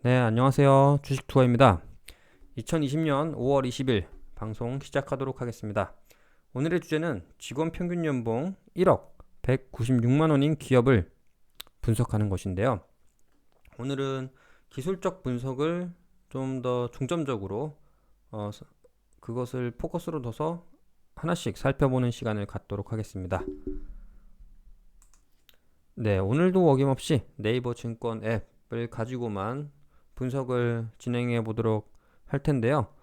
네, 안녕하세요. 주식투어입니다. 2020년 5월 20일 방송 시작하도록 하겠습니다. 오늘의 주제는 직원 평균 연봉 1억 196만 원인 기업을 분석하는 것인데요. 오늘은 기술적 분석을 좀 더 중점적으로 어, 그것을 포커스로 둬서 하나씩 살펴보는 시간을 갖도록 하겠습니다. 네, 오늘도 어김없이 네이버 증권 앱을 가지고만 분석을 진행해 보도록 할 텐데요.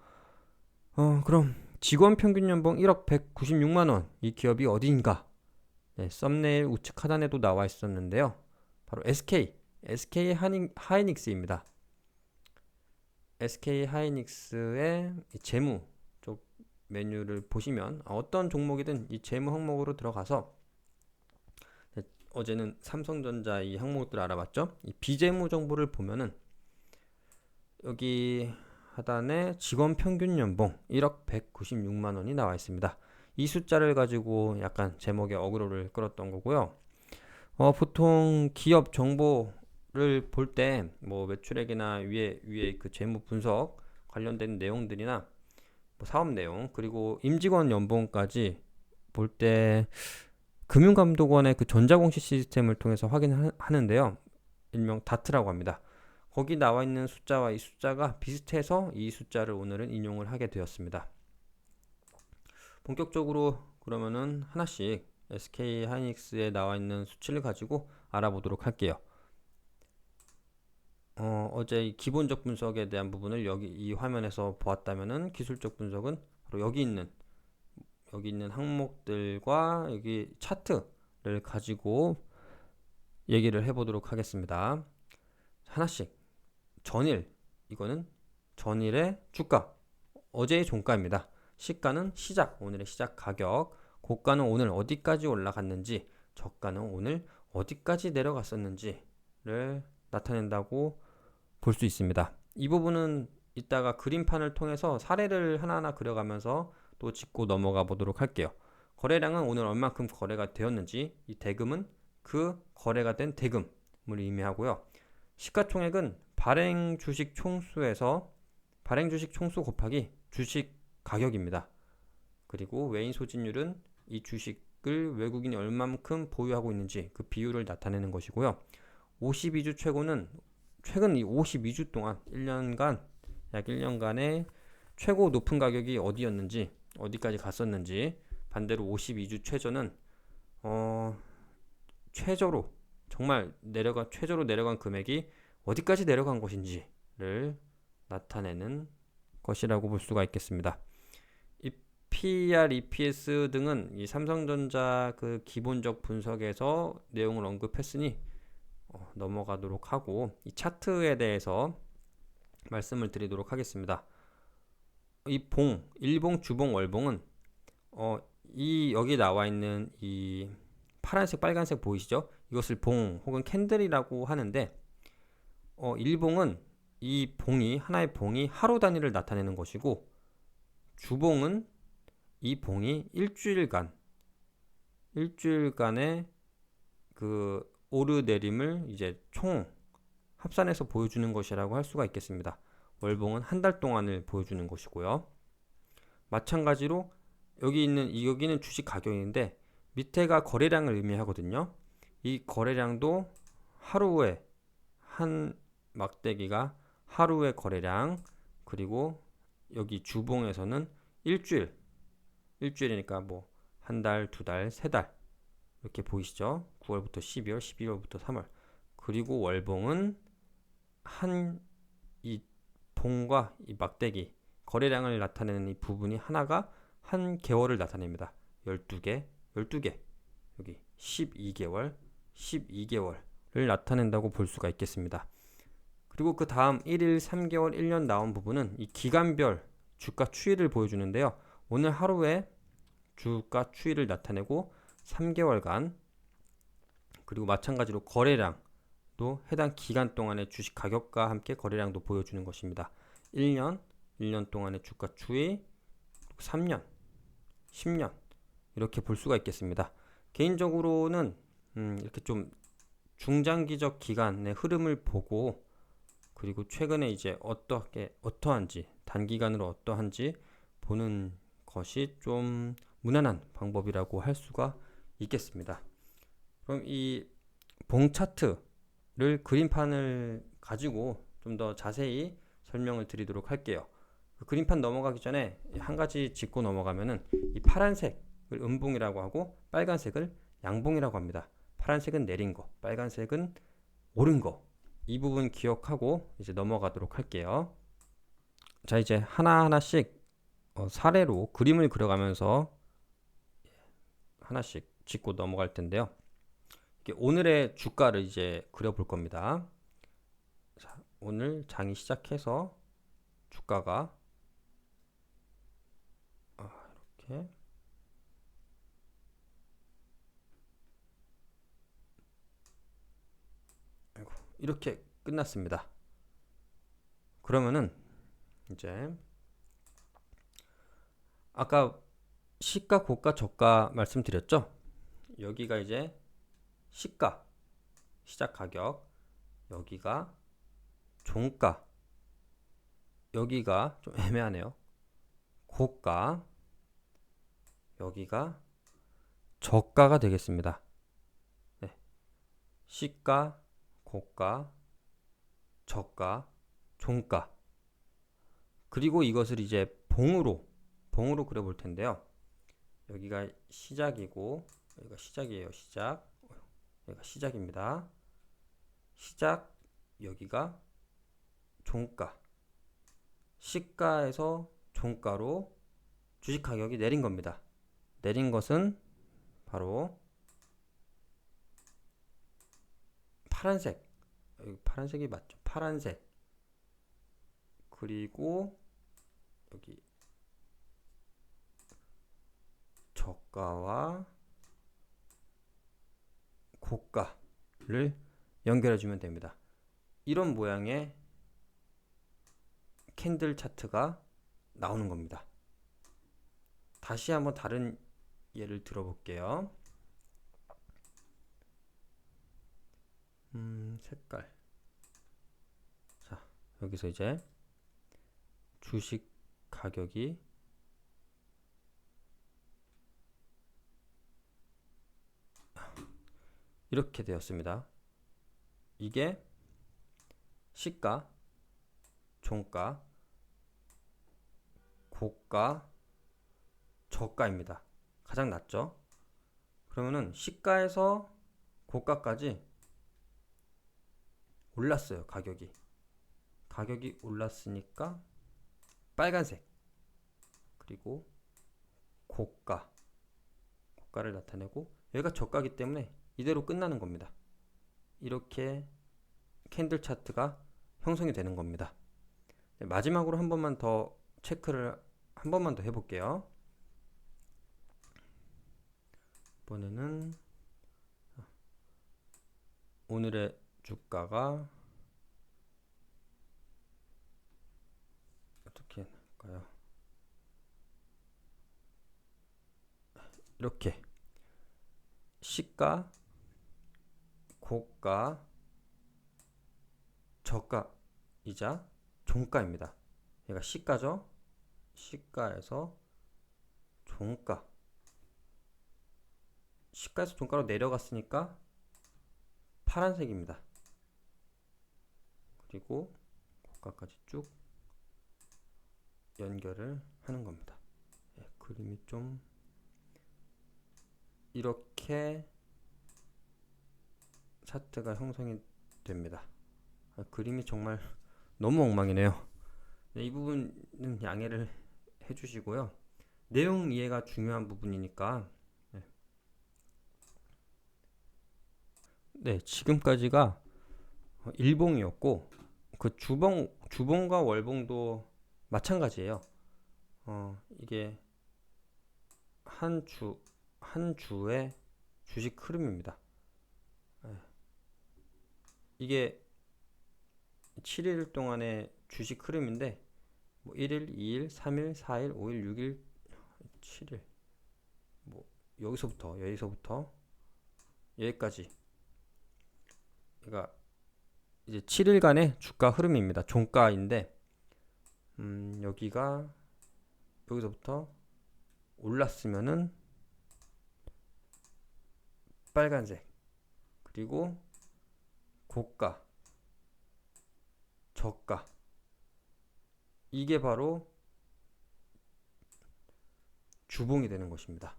그럼 직원 평균 연봉 1억 196만 원, 이 기업이 어디인가? 네, 썸네일 우측 하단에도 나와 있었는데요. 바로 SK 하이닉스입니다. SK 하이닉스의 재무 쪽 메뉴를 보시면 어떤 종목이든 이 재무 항목으로 들어가서, 네, 어제는 삼성전자 이 항목들 알아봤죠? 이 비재무 정보를 보면은 여기 하단에 직원 평균 연봉 1억 196만 원이 나와 있습니다. 이 숫자를 가지고 약간 제목에 어그로를 끌었던 거고요. 보통 기업 정보를 볼 때 뭐 매출액이나 위에 그 재무 분석 관련된 내용들이나 뭐 사업 내용 그리고 임직원 연봉까지 볼 때 금융감독원의 그 전자공시 시스템을 통해서 확인하는데요. 일명 다트라고 합니다. 거기 나와 있는 숫자와 이 숫자가 비슷해서 이 숫자를 오늘은 인용을 하게 되었습니다. 본격적으로 그러면은 하나씩 SK 하이닉스에 나와 있는 수치를 가지고 알아보도록 할게요. 어제 이 기본적 분석에 대한 부분을 여기 이 화면에서 보았다면은 기술적 분석은 바로 여기 있는 항목들과 여기 차트를 가지고 얘기를 해보도록 하겠습니다. 하나씩 전일, 이거는 전일의 주가, 어제의 종가입니다. 시가는 오늘의 시작 가격, 고가는 오늘 어디까지 올라갔는지, 저가는 오늘 어디까지 내려갔었는지를 나타낸다고 볼 수 있습니다. 이 부분은 이따가 그림판을 통해서 사례를 하나하나 그려가면서 또 짚고 넘어가 보도록 할게요. 거래량은 오늘 얼만큼 거래가 되었는지, 이 대금은 그 거래가 된 대금을 의미하고요. 시가총액은 발행 주식 총수 곱하기 주식 가격입니다. 그리고 외인 소진율은 이 주식을 외국인이 얼만큼 보유하고 있는지 그 비율을 나타내는 것이고요. 52주 최고는 최근 이 52주 동안 약 1년간의 최고 높은 가격이 어디였는지, 어디까지 갔었는지, 반대로 52주 최저는 최저로 최저로 내려간 금액이 어디까지 내려간 것인지를 나타내는 것이라고 볼 수가 있겠습니다. 이 PER, EPS 등은 이 삼성전자 그 기본적 분석에서 내용을 언급했으니 넘어가도록 하고, 이 차트에 대해서 말씀을 드리도록 하겠습니다. 이 일봉, 주봉, 월봉은 여기 나와 있는 이 파란색, 빨간색 보이시죠? 이것을 봉 혹은 캔들이라고 하는데, 일봉은 하나의 봉이 하루 단위를 나타내는 것이고, 주봉은 이 봉이 일주일간의 그 오르내림을 이제 총 합산해서 보여주는 것이라고 할 수가 있겠습니다. 월봉은 한 달 동안을 보여주는 것이고요. 마찬가지로 여기는 주식 가격인데 밑에가 거래량을 의미하거든요. 이 거래량도 하루에 한 막대기가 하루의 거래량, 그리고 여기 주봉에서는 일주일이니까 뭐 한 달, 두 달, 세 달 이렇게 보이시죠? 9월부터 12월, 12월부터 3월. 그리고 월봉은 이 봉과 이 막대기 거래량을 나타내는 이 부분이 하나가 한 개월을 나타냅니다. 12개 여기 12개월을 나타낸다고 볼 수가 있겠습니다. 그리고 그 다음 1일, 3개월, 1년 나온 부분은 이 기간별 주가 추이를 보여주는데요. 오늘 하루에 주가 추이를 나타내고 3개월간, 그리고 마찬가지로 거래량도 해당 기간 동안의 주식 가격과 함께 거래량도 보여주는 것입니다. 1년 동안의 주가 추이, 3년, 10년 이렇게 볼 수가 있겠습니다. 개인적으로는 이렇게 좀 중장기적 기간의 흐름을 보고 그리고 최근에 이제 어떠한지, 단기간으로 어떠한지 보는 것이 좀 무난한 방법이라고 할 수가 있겠습니다. 그럼 이 봉 차트를 그림판을 가지고 좀 더 자세히 설명을 드리도록 할게요. 그 그림판 넘어가기 전에 한 가지 짚고 넘어가면은 이 파란색을 음봉이라고 하고 빨간색을 양봉이라고 합니다. 파란색은 내린 거, 빨간색은 오른 거. 이 부분 기억하고 이제 넘어가도록 할게요. 자, 이제 하나하나씩 사례로 그림을 그려가면서 하나씩 짚고 넘어갈 텐데요. 오늘의 주가를 이제 그려볼 겁니다. 자, 오늘 장이 시작해서 주가가 이렇게 이렇게 끝났습니다. 그러면은 이제 아까 시가, 고가, 저가 말씀드렸죠? 여기가 이제 시가, 시작 가격, 여기가 종가, 여기가 좀 애매하네요. 고가, 여기가 저가가 되겠습니다. 네. 시가, 고가, 저가, 종가. 그리고 이것을 이제 봉으로 그려볼 텐데요. 여기가 시작이고, 여기가 시작이에요. 시작. 여기가 시작입니다. 시작, 여기가 종가. 시가에서 종가로 주식 가격이 내린 겁니다. 내린 것은 바로 파란색. 여기 파란색이 맞죠? 파란색. 그리고 여기 저가와 고가를 연결해 주면 됩니다. 이런 모양의 캔들 차트가 나오는 겁니다. 다시 한번 다른 예를 들어볼게요. 색깔. 자, 여기서 이제 주식 가격이 이렇게 되었습니다. 이게 시가, 종가, 고가, 저가입니다. 가장 낮죠? 그러면은 시가에서 고가까지 올랐어요. 가격이 올랐으니까 빨간색. 그리고 고가를 나타내고 여기가 저가기 때문에 이대로 끝나는 겁니다. 이렇게 캔들 차트가 형성이 되는 겁니다. 마지막으로 한 번만 더 체크를 한 번만 더 해볼게요. 이번에는 오늘의 주가가 어떻게 할까요? 이렇게 시가, 고가, 저가이자 종가입니다. 얘가 시가죠? 시가에서 종가. 시가에서 종가로 내려갔으니까 파란색입니다. 그리고 고가까지 쭉 연결을 하는 겁니다. 그림이 좀 이렇게 차트가 형성이 됩니다. 그림이 정말 너무 엉망이네요. 이 부분은 양해를 해주시고요. 내용 이해가 중요한 부분이니까. 네, 지금까지가 일봉이었고 그 주봉과 월봉도 마찬가지예요. 이게 한 주의 주식 흐름입니다. 이게 7일 동안의 주식 흐름인데 1일, 2일, 3일, 4일, 5일, 6일, 7일 여기서부터 여기까지 그러니까 이제 7일간의 주가 흐름입니다. 종가인데 여기가 여기서부터 올랐으면은 빨간색, 그리고 고가, 저가, 이게 바로 주봉이 되는 것입니다.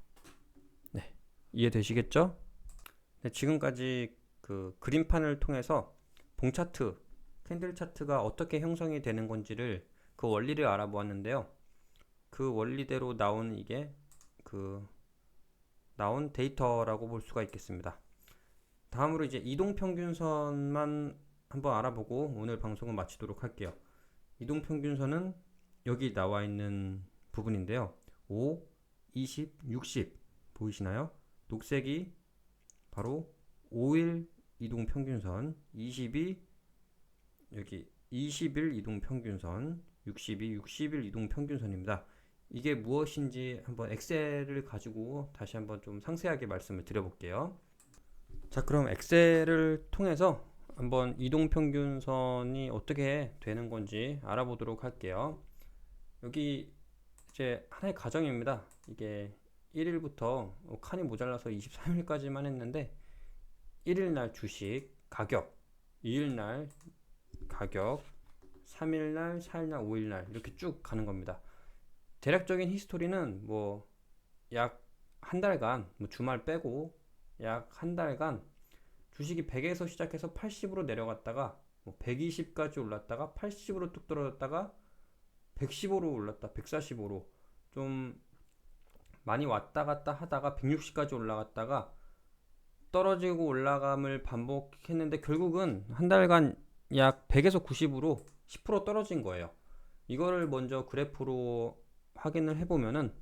네, 이해되시겠죠? 네, 지금까지 그 그림판을 통해서 봉 차트, 캔들 차트가 어떻게 형성이 되는 건지를 그 원리를 알아보았는데요. 그 원리대로 나온 이게 그 나온 데이터라고 볼 수가 있겠습니다. 다음으로 이제 이동평균선만 한번 알아보고 오늘 방송을 마치도록 할게요. 이동평균선은 여기 나와 있는 부분인데요. 5, 20, 60 보이시나요? 녹색이 바로 5일 이동평균선, 20이 여기 20일 이동평균선, 60이 60일 이동평균선입니다. 이게 무엇인지 한번 엑셀을 가지고 다시 한번 좀 상세하게 말씀을 드려볼게요. 자, 그럼 엑셀을 통해서 한번 이동평균선이 어떻게 되는 건지 알아보도록 할게요. 여기 이제 하나의 가정입니다. 이게 1일부터 칸이 모자라서 23일까지만 했는데 1일날 주식 가격, 2일날 가격, 3일날, 4일날, 5일날 이렇게 쭉 가는 겁니다. 대략적인 히스토리는 뭐 약 한 달간, 뭐 주말 빼고 약 한 달간 주식이 100에서 시작해서 80으로 내려갔다가 뭐 120까지 올랐다가 80으로 뚝 떨어졌다가 115로 올랐다, 145로 좀 많이 왔다 갔다 하다가 160까지 올라갔다가 떨어지고 올라감을 반복했는데 결국은 한 달간 약 100에서 90으로 10% 떨어진 거예요. 이거를 먼저 그래프로 확인을 해보면은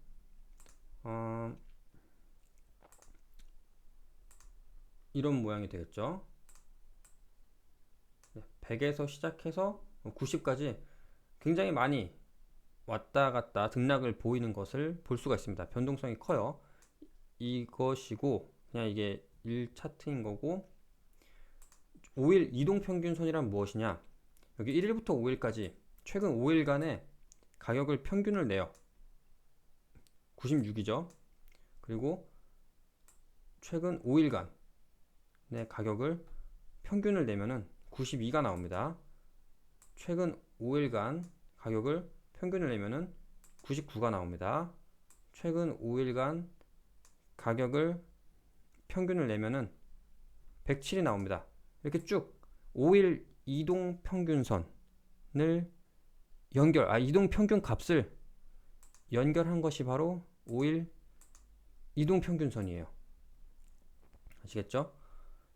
이런 모양이 되겠죠. 100에서 시작해서 90까지 굉장히 많이 왔다 갔다 등락을 보이는 것을 볼 수가 있습니다. 변동성이 커요. 이것이고 그냥 이게 1차트인 거고, 5일 이동평균선이란 무엇이냐, 여기 1일부터 5일까지 최근 5일간의 가격을 평균을 내요. 96이죠. 그리고 최근 5일간의 가격을 평균을 내면은 92가 나옵니다. 최근 5일간 가격을 평균을 내면은 99가 나옵니다. 최근 5일간 가격을 평균을 내면은 107이 나옵니다. 이렇게 쭉 5일 이동 평균선을 이동 평균 값을 연결한 것이 바로 5일 이동 평균선이에요. 아시겠죠?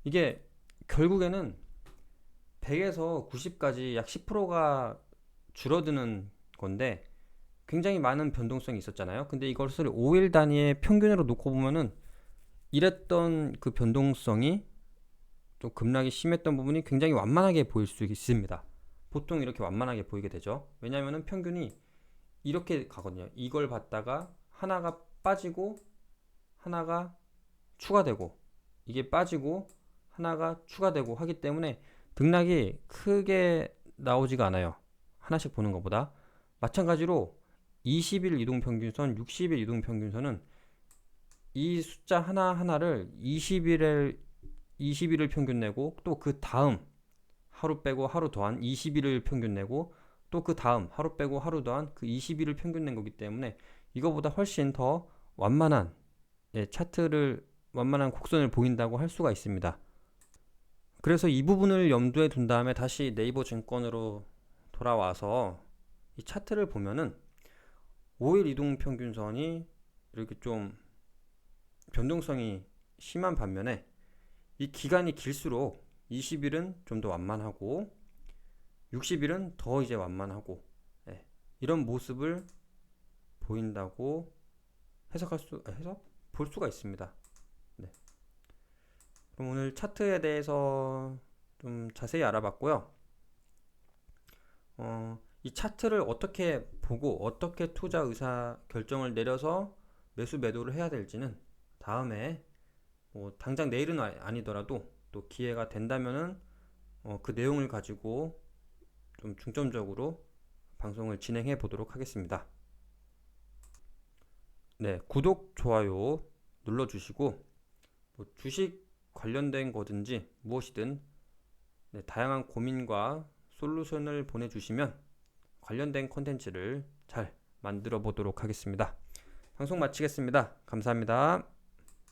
이게 결국에는 100에서 90까지 약 10%가 줄어드는 건데 굉장히 많은 변동성이 있었잖아요. 근데 이것을 5일 단위의 평균으로 놓고 보면은 이랬던 그 변동성이 좀 급락이 심했던 부분이 굉장히 완만하게 보일 수 있습니다. 보통 이렇게 완만하게 보이게 되죠. 왜냐하면 평균이 이렇게 가거든요. 이걸 봤다가 하나가 빠지고 하나가 추가되고 이게 빠지고 하나가 추가되고 하기 때문에 등락이 크게 나오지가 않아요. 하나씩 보는 것보다. 마찬가지로 20일 이동평균선, 60일 이동평균선은 이 숫자 하나하나를 20일을 평균 내고 또 그 다음 하루 빼고 하루 더한 20일을 평균 내고 또 그 다음 하루 빼고 하루 더한 그 20일을 평균 낸 거기 때문에 이거보다 훨씬 더 완만한 완만한 곡선을 보인다고 할 수가 있습니다. 그래서 이 부분을 염두에 둔 다음에 다시 네이버 증권으로 돌아와서 이 차트를 보면은 5일 이동평균선이 이렇게 좀 변동성이 심한 반면에 이 기간이 길수록 20일은 좀 더 완만하고 60일은 더 이제 완만하고 이런 모습을 보인다고 볼 수가 있습니다. 네. 그럼 오늘 차트에 대해서 좀 자세히 알아봤고요. 이 차트를 어떻게 보고 어떻게 투자 의사 결정을 내려서 매수 매도를 해야 될지는 다음에 뭐 당장 내일은 아니더라도 또 기회가 된다면은 그 내용을 가지고 좀 중점적으로 방송을 진행해 보도록 하겠습니다. 네, 구독, 좋아요 눌러주시고 뭐 주식 관련된 거든지 무엇이든 다양한 고민과 솔루션을 보내주시면 관련된 컨텐츠를 잘 만들어 보도록 하겠습니다. 방송 마치겠습니다. 감사합니다.